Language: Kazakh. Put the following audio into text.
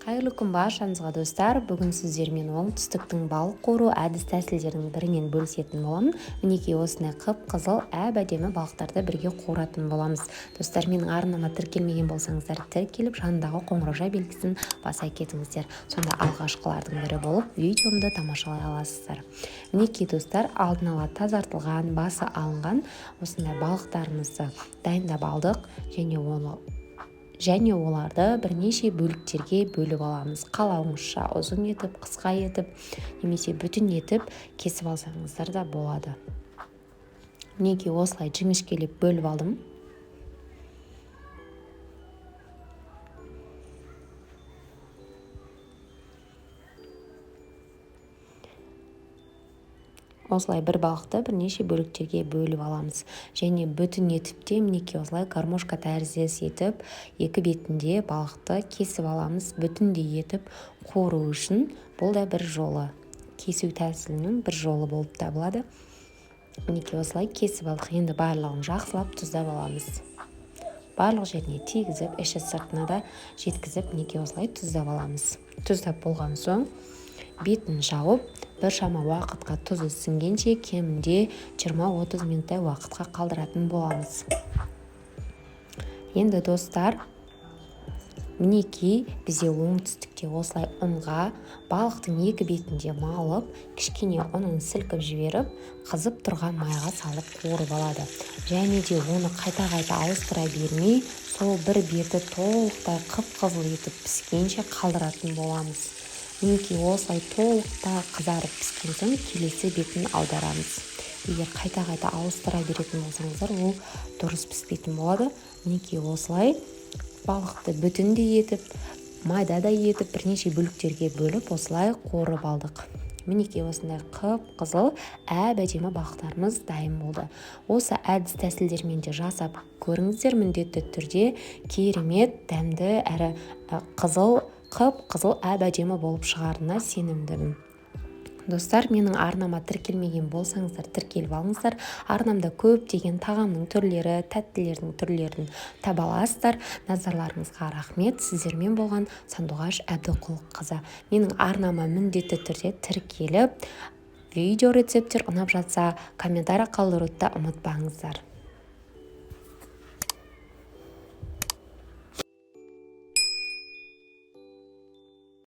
Қайырлы күн баршаңызға достар. Бүгін сіздермен оңтүстіктің балық қору әдіс-тәсілдерінің бірімен бөлісетін боламын. Мінекей осындай қып-қызыл әп-әдемі балықтарды бірге қоратын боламыз. Достар, менің арнама тіркелмеген болсаңыздар, тіркеліп жанындағы қоңырау белгісін баса кетіңіздер. Сонда алғашқылардың бірі болып видеомды тамашалай аласыздар. Мінекей достар, алдын ала тазартылған, басы алынған осындай балықтарымызды дайындап алдық және оларды бірнеше бөліктерге бөліп аламыз. Қалауыңызша ұзын етіп, қысқа етіп, немесе бүтін етіп кесіп алсаңыздар да болады. Мінекей осылай жіңішкелеп бөліп алдым. Осылай бір балықты бірнеше бөліктерге бөліп аламыз. Және бүтін етіп те мінекей осылай гармошка тәріздес етіп, екі бетінде балықты кесіп аламыз. Бүтіндей етіп қору үшін бұл да бір жолы. Кесу тәсілінің бір жолы болып табылады. Мінекей осылай кесіп алдық. Енді барлығын жақсылап тұздап аламыз. Барлық жеріне тигізіп, іші сыртына да жеткізіп, мінекей осылай тұздап аламыз. Тұздап болған соң бетін жауып, біршама уақытқа тұзы сіңгенше кемінде 20-30 минуттай уақытқа қалдыратын боламыз. Енді достар, мінекей бізде оңтүстікте осылай ұнға балықтың екі бетінде малып, кішкене ұнын сілкіп жіберіп, қызып тұрған майға салып қуырып алады. Және де оны қайта-қайта ауыстыра бермей, сол бір беті толықтай қып-қызыл етіп піскенше қалдыратын боламыз. Мінекей осылай толықтай қызарып піскен соң келесі бетін аударамыз. Егер қайта-қайта ауыстыра беретін болсаңыздар, ол дұрыс піспейтін болады. Мінекей осылай балықты бүтіндей етіп, майдадай етіп, бірнеше бөліктерге бөліп, осылай қуырып алдық. Мінекей осындай қып-қызыл әп-әдемі балықтарымыз дайын болды. Осы әдіс-тәсілдермен де жасап көріңіздер, міндетті түрде керемет, дәмді әрі қып-қызыл әп-әдемі болып шығарына сенімдімін. Достар, менің арнама тіркелмеген болсаңыздар, тіркеліп алыңыздар. Арнамда көптеген тағамның түрлері, тәттілердің түрлерін таба аласыздар. Назарларыңызға рахмет. Сіздермен болған Сандуғаш Әбдіқұлқызы. Менің арнама міндетті түрде тіркеліп, видео рецептер ұнап жатса, комментарий қалдыруды ұмытпаңыздар.